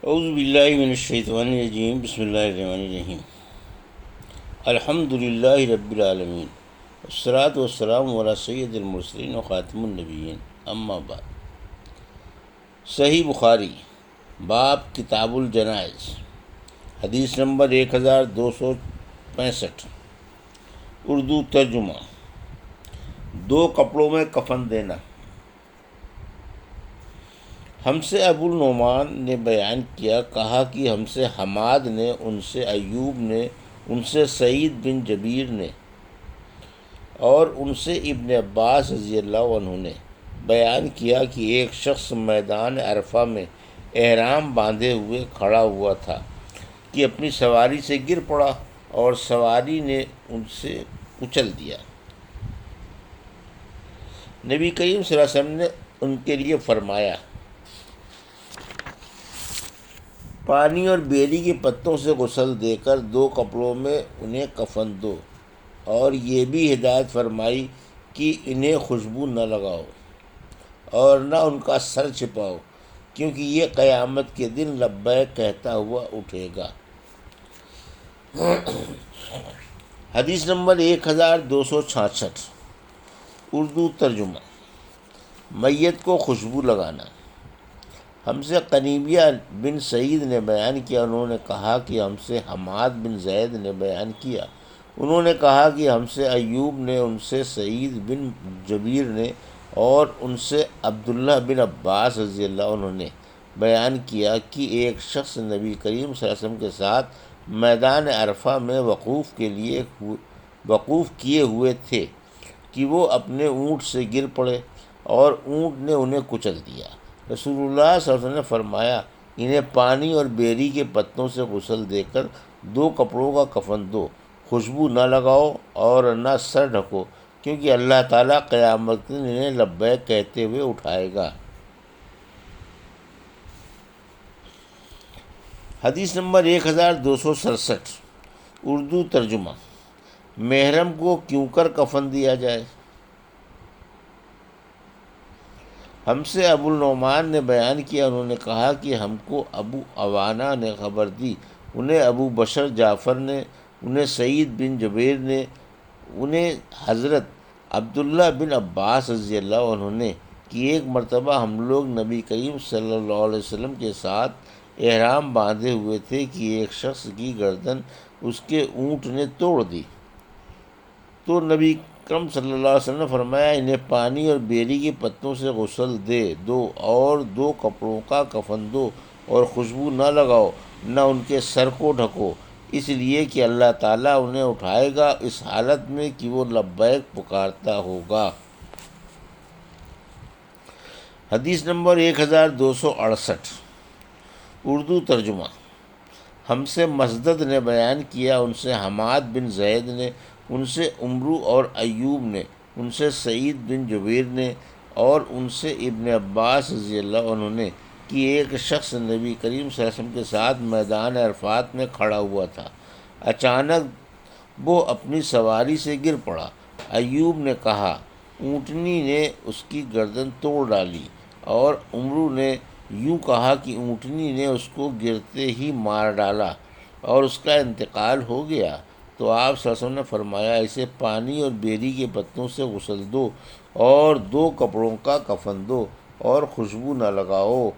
اعوذ باللہ من الشیطان الرجیم، بسم اللہ الرحمن الرحیم۔ الحمد للہ رب العالمین، والصلاۃ والسلام علی سید المرسلین و خاتم النبیین، اما بعد۔ صحیح بخاری، باب کتاب الجنائز، حدیث نمبر 1265، اردو ترجمہ۔ دو کپڑوں میں کفن دینا۔ ہم سے ابو النعمان نے بیان کیا، کہا کہ ہم سے حماد نے، ان سے ایوب نے، ان سے سعید بن جبیر نے اور ان سے ابن عباس رضی اللہ عنہ نے بیان کیا کہ ایک شخص میدان عرفہ میں احرام باندھے ہوئے کھڑا ہوا تھا کہ اپنی سواری سے گر پڑا اور سواری نے ان سے کچل دیا۔ نبی کریم صلی اللہ علیہ وسلم نے ان کے لیے فرمایا، پانی اور بیری کے پتوں سے غسل دے کر دو کپڑوں میں انہیں کفن دو، اور یہ بھی ہدایت فرمائی کہ انہیں خوشبو نہ لگاؤ اور نہ ان کا سر چھپاؤ، کیونکہ یہ قیامت کے دن لبیک کہتا ہوا اٹھے گا۔ حدیث نمبر 1266، اردو ترجمہ۔ میت کو خوشبو لگانا۔ ہم سے قنیبیہ بن سعید نے بیان کیا، انہوں نے کہا کہ ہم سے حماد بن زید نے بیان کیا، انہوں نے کہا کہ ہم سے ایوب نے، ان سے سعید بن جبیر نے اور ان سے عبداللہ بن عباس رضی اللہ عنہ نے بیان کیا کہ ایک شخص نبی کریم صلی اللہ علیہ وسلم کے ساتھ میدان عرفہ میں وقوف کیے ہوئے تھے کہ وہ اپنے اونٹ سے گر پڑے اور اونٹ نے انہیں کچل دیا۔ رسول اللہ صلی اللہ علیہ وسلم نے فرمایا، انہیں پانی اور بیری کے پتوں سے غسل دے کر دو کپڑوں کا کفن دو، خوشبو نہ لگاؤ اور نہ سر ڈھکو، کیونکہ اللہ تعالیٰ قیامت میں انہیں لبیک کہتے ہوئے اٹھائے گا۔ حدیث نمبر 1267، اردو ترجمہ۔ محرم کو کیوں کر کفن دیا جائے۔ ہم سے ابو النعمان نے بیان کیا، انہوں نے کہا کہ ہم کو ابو عوانہ نے خبر دی، انہیں ابو بشر جعفر نے، انہیں سعید بن جبیر نے، انہیں حضرت عبداللہ بن عباس رضی اللہ عنہ نے کہ ایک مرتبہ ہم لوگ نبی کریم صلی اللہ علیہ وسلم کے ساتھ احرام باندھے ہوئے تھے کہ ایک شخص کی گردن اس کے اونٹ نے توڑ دی، تو نبی اکرم صلی اللہ علیہ وسلم نے فرمایا، انہیں پانی اور بیری کے پتوں سے غسل دے دو اور دو کپڑوں کا کفن دو اور خوشبو نہ لگاؤ، نہ ان کے سر کو ڈھکو، اس لیے کہ اللہ تعالیٰ انہیں اٹھائے گا اس حالت میں کہ وہ لبیک پکارتا ہوگا۔ حدیث نمبر 1268، اردو ترجمہ۔ ہم سے مسدد نے بیان کیا، ان سے حماد بن زید نے، ان سے عمرو اور ایوب نے، ان سے سعید بن جبیر نے اور ان سے ابن عباس رضی اللہ عنہ نے کہ ایک شخص نبی کریم صلی اللہ علیہ وسلم کے ساتھ میدان عرفات میں کھڑا ہوا تھا، اچانک وہ اپنی سواری سے گر پڑا۔ ایوب نے کہا، اونٹنی نے اس کی گردن توڑ ڈالی، اور عمرو نے یوں کہا کہ اونٹنی نے اس کو گرتے ہی مار ڈالا اور اس کا انتقال ہو گیا۔ تو آپ صلی اللہ علیہ وسلم نے فرمایا، اسے پانی اور بیری کے پتوں سے غسل دو اور دو کپڑوں کا کفن دو اور خوشبو نہ لگاؤ،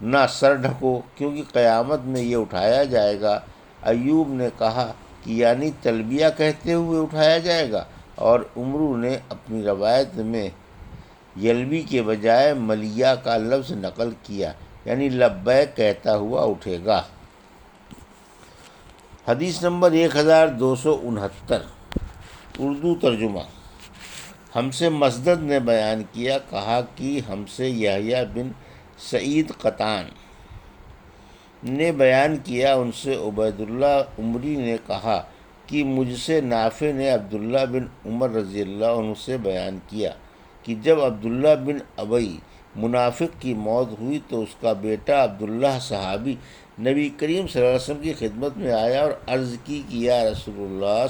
نہ سر ڈھکو، کیونکہ قیامت میں یہ اٹھایا جائے گا۔ ایوب نے کہا کہ یعنی تلبیہ کہتے ہوئے اٹھایا جائے گا، اور عمرو نے اپنی روایت میں یلبی کے بجائے ملیہ کا لفظ نقل کیا، یعنی لبیک کہتا ہوا اٹھے گا۔ حدیث نمبر 1269، اردو ترجمہ۔ ہم سے مسدد نے بیان کیا، کہا کہ ہم سے یحییٰ بن سعید قطان نے بیان کیا، ان سے عبید اللہ عمری نے کہا کہ مجھ سے نافع نے عبداللہ بن عمر رضی اللہ عنہ سے بیان کیا کہ جب عبداللہ بن ابی منافق کی موت ہوئی تو اس کا بیٹا عبداللہ صحابی نبی کریم صلی اللہ علیہ وسلم کی خدمت میں آیا اور عرض کی کہ یا رسول اللہ،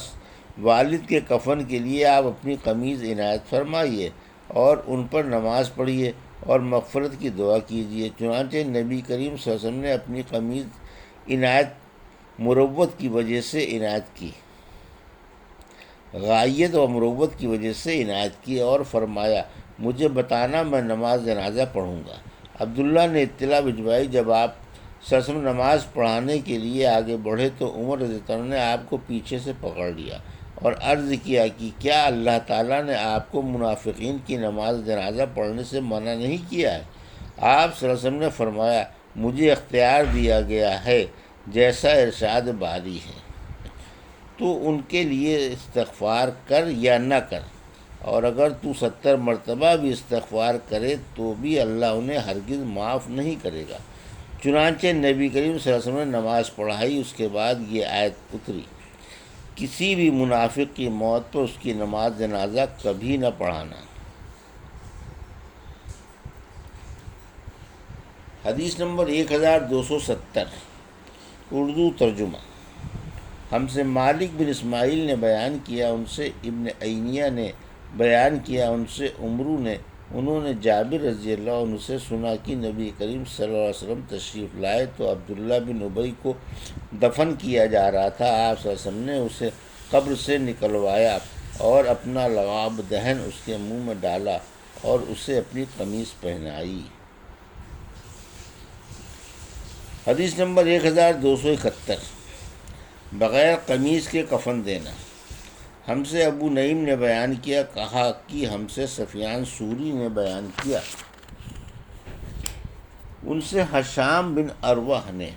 والد کے کفن کے لیے آپ اپنی قمیض عنایت فرمائیے اور ان پر نماز پڑھیے۔ اور مغفرت کی دعا کیجیے۔ چنانچہ نبی کریم صلی اللہ علیہ وسلم نے اپنی قمیض عنایت مروت کی وجہ سے عنایت کی، غائیت و مروت کی وجہ سے عنایت کی، اور فرمایا مجھے بتانا، میں نماز جنازہ پڑھوں گا۔ عبداللہ نے اطلاع بھجوائی جب آپ صلی اللہ علیہ وسلم نماز پڑھانے کے لیے آگے بڑھے تو عمر رضی اللہ عنہ نے آپ کو پیچھے سے پکڑ لیا اور عرض کیا کہ کیا اللہ تعالیٰ نے آپ کو منافقین کی نماز جنازہ پڑھنے سے منع نہیں کیا ہے؟ آپ صلی اللہ علیہ وسلم نے فرمایا مجھے اختیار دیا گیا ہے جیسا ارشاد باری ہے، تو ان کے لیے استغفار کر یا نہ کر، اور اگر تو 70 مرتبہ بھی استغفار کرے تو بھی اللہ انہیں ہرگز معاف نہیں کرے گا۔ چنانچہ نبی کریم صلی اللہ علیہ وسلم نے نماز پڑھائی۔ اس کے بعد یہ آیت اتری، کسی بھی منافق کی موت پر اس کی نماز جنازہ کبھی نہ پڑھانا۔ حدیث نمبر 1270، اردو ترجمہ۔ ہم سے مالک بن اسماعیل نے بیان کیا، ان سے ابن عینیہ نے بیان کیا، ان سے عمرو نے، انہوں نے جابر رضی اللہ عنہ سے سنا کہ نبی کریم صلی اللہ علیہ وسلم تشریف لائے تو عبداللہ بن ابی کو دفن کیا جا رہا تھا۔ آپ صلی اللہ علیہ وسلم نے اسے قبر سے نکلوایا اور اپنا لعاب دہن اس کے منہ میں ڈالا اور اسے اپنی قمیص پہنائی۔ حدیث نمبر 1271، بغیر قمیص کے کفن دینا۔ ہم سے ابو نعیم نے بیان کیا، کہا کہ ہم سے سفیان ثوری نے بیان کیا، ان سے ہشام بن عروہ نے،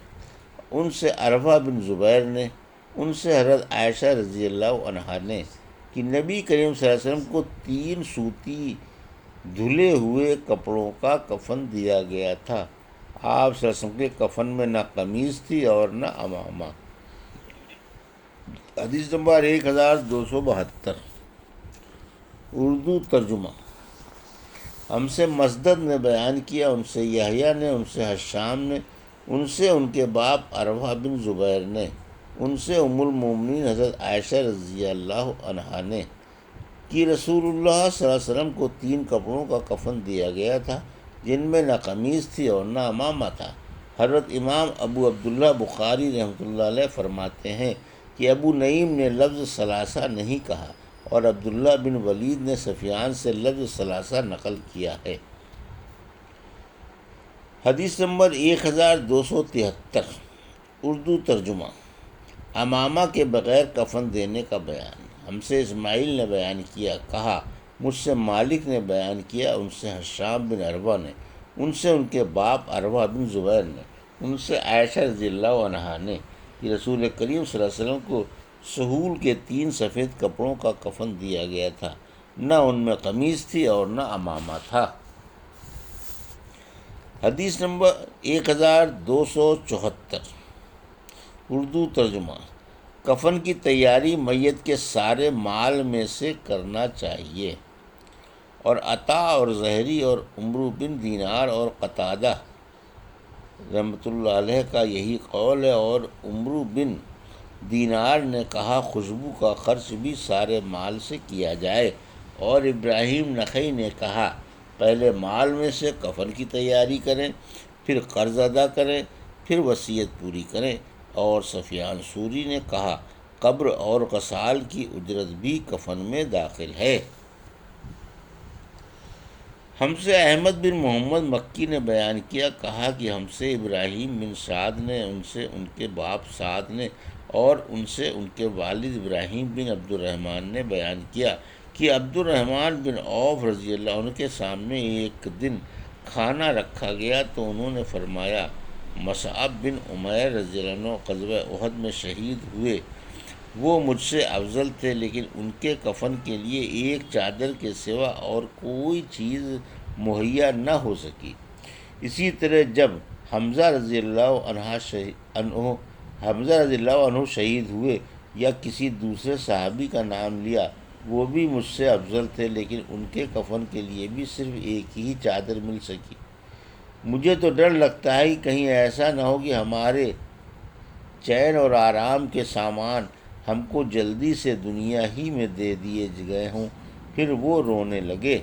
ان سے عروہ بن زبیر نے، ان سے حضرت عائشہ رضی اللہ عنہا نے کہ نبی کریم صلی اللہ علیہ وسلم کو 3 سوتی دھلے ہوئے کپڑوں کا کفن دیا گیا تھا۔ آپ صلی اللہ علیہ وسلم کے کفن میں نہ قمیص تھی اور نہ عمامہ۔ حدیث نمبر 1272، اردو ترجمہ۔ ہم سے مسدد نے بیان کیا، ان سے یحییٰ نے، ان سے ہشام نے، ان سے ان کے باپ عروہ بن زبیر نے، ان سے ام المومنین حضرت عائشہ رضی اللہ عنہا نے کہ رسول اللہ صلی اللہ علیہ وسلم کو 3 کپڑوں کا کفن دیا گیا تھا جن میں نہ قمیص تھی اور نہ عمامہ تھا۔ حضرت امام ابو عبداللہ بخاری رحمۃ اللہ علیہ فرماتے ہیں کہ ابو نعیم نے لفظ ثلاثہ نہیں کہا اور عبداللہ بن ولید نے سفیان سے لفظ ثلاثہ نقل کیا ہے۔ حدیث نمبر 1273، اردو ترجمہ۔ عمامہ کے بغیر کفن دینے کا بیان۔ ہم سے اسماعیل نے بیان کیا، کہا مجھ سے مالک نے بیان کیا، ان سے ہشام بن عروہ نے، ان سے ان کے باپ عروہ بن زبیر نے، ان سے عائشہ رضی اللہ عنہا نے کہ رسول کریم صلی اللہ علیہ وسلم کو سہول کے 3 سفید کپڑوں کا کفن دیا گیا تھا، نہ ان میں قمیص تھی اور نہ عمامہ تھا۔ حدیث نمبر 1274، اردو ترجمہ۔ کفن کی تیاری میت کے سارے مال میں سے کرنا چاہیے، اور عطا اور زہری اور عمرو بن دینار اور قتادہ رحمۃ اللہ علیہ کا یہی قول ہے، اور عمرو بن دینار نے کہا خوشبو کا خرچ بھی سارے مال سے کیا جائے، اور ابراہیم نخعی نے کہا پہلے مال میں سے کفن کی تیاری کریں، پھر قرض ادا کریں، پھر وصیت پوری کریں، اور سفیان ثوری نے کہا قبر اور غسال کی اجرت بھی کفن میں داخل ہے۔ ہم سے احمد بن محمد مکی نے بیان کیا، کہا کہ ہم سے ابراہیم بن سعد نے، ان سے ان کے باپ سعد نے، اور ان سے ان کے والد ابراہیم بن عبد الرحمن نے بیان کیا کہ عبد الرحمن بن عوف رضی اللہ عنہ کے سامنے ایک دن کھانا رکھا گیا تو انہوں نے فرمایا مصعب بن عمیر رضی اللہ عنہ غزوہ احد میں شہید ہوئے، وہ مجھ سے افضل تھے، لیکن ان کے کفن کے لیے ایک چادر کے سوا اور کوئی چیز مہیا نہ ہو سکی۔ اسی طرح جب حمزہ رضی اللہ عنہ شہید ہوئے یا کسی دوسرے صحابی کا نام لیا، وہ بھی مجھ سے افضل تھے، لیکن ان کے کفن کے لیے بھی صرف ایک ہی چادر مل سکی۔ مجھے تو ڈر لگتا ہے کہ کہیں ایسا نہ ہو کہ ہمارے چین اور آرام کے سامان ہم کو جلدی سے دنیا ہی میں دے دیے گئے ہوں، پھر وہ رونے لگے۔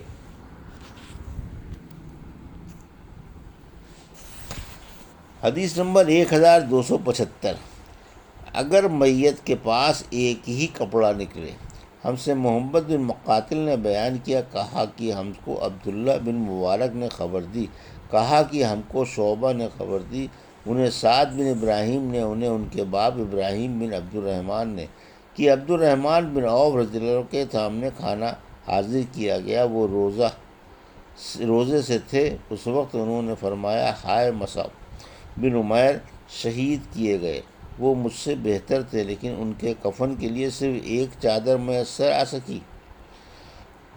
حدیث نمبر 1275، اگر میت کے پاس ایک ہی کپڑا نکلے۔ ہم سے محمد بن مقاتل نے بیان کیا، کہا کہ ہم کو عبداللہ بن مبارک نے خبر دی، کہا کہ ہم کو شعبہ نے خبر دی، انہیں سعد بن ابراہیم نے، انہیں ان کے باپ ابراہیم بن عبد الرحمن نے، کہ عبد الرحمن بن عوف رضی اللہ عنہ کے سامنے کھانا حاضر کیا گیا، وہ روزے سے تھے۔ اس وقت انہوں نے فرمایا، ہائے مصعب بن عمیر شہید کیے گئے، وہ مجھ سے بہتر تھے، لیکن ان کے کفن کے لیے صرف ایک چادر میسر آ سکی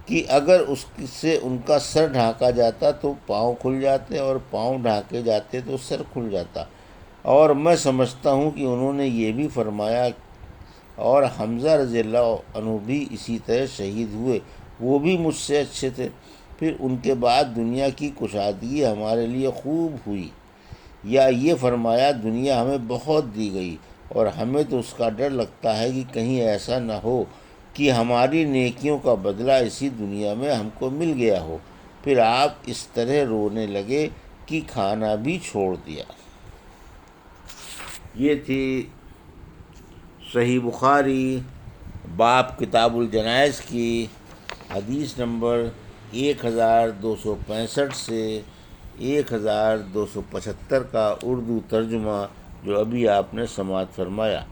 کہ اگر اس سے ان کا سر ڈھانکا جاتا تو پاؤں کھل جاتے، اور پاؤں ڈھانکے جاتے تو سر کھل جاتا، اور میں سمجھتا ہوں کہ انہوں نے یہ بھی فرمایا، اور حمزہ رضی اللہ عنہ بھی اسی طرح شہید ہوئے، وہ بھی مجھ سے اچھے تھے۔ پھر ان کے بعد دنیا کی کشادگی ہمارے لیے خوب ہوئی، یا یہ فرمایا، دنیا ہمیں بہت دی گئی، اور ہمیں تو اس کا ڈر لگتا ہے کہ کہیں ایسا نہ ہو کہ ہماری نیکیوں کا بدلہ اسی دنیا میں ہم کو مل گیا ہو۔ پھر آپ اس طرح رونے لگے کہ کھانا بھی چھوڑ دیا۔ یہ تھی صحیح بخاری باب کتاب الجنائز کی حدیث نمبر 1265 سے 1275 کا اردو ترجمہ، جو ابھی آپ نے سماعت فرمایا۔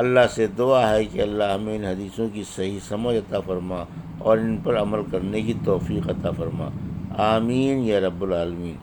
اللہ سے دعا ہے کہ اللہ ہمیں ان حدیثوں کی صحیح سمجھ عطا فرما اور ان پر عمل کرنے کی توفیق عطا فرما، آمین یا رب العالمین۔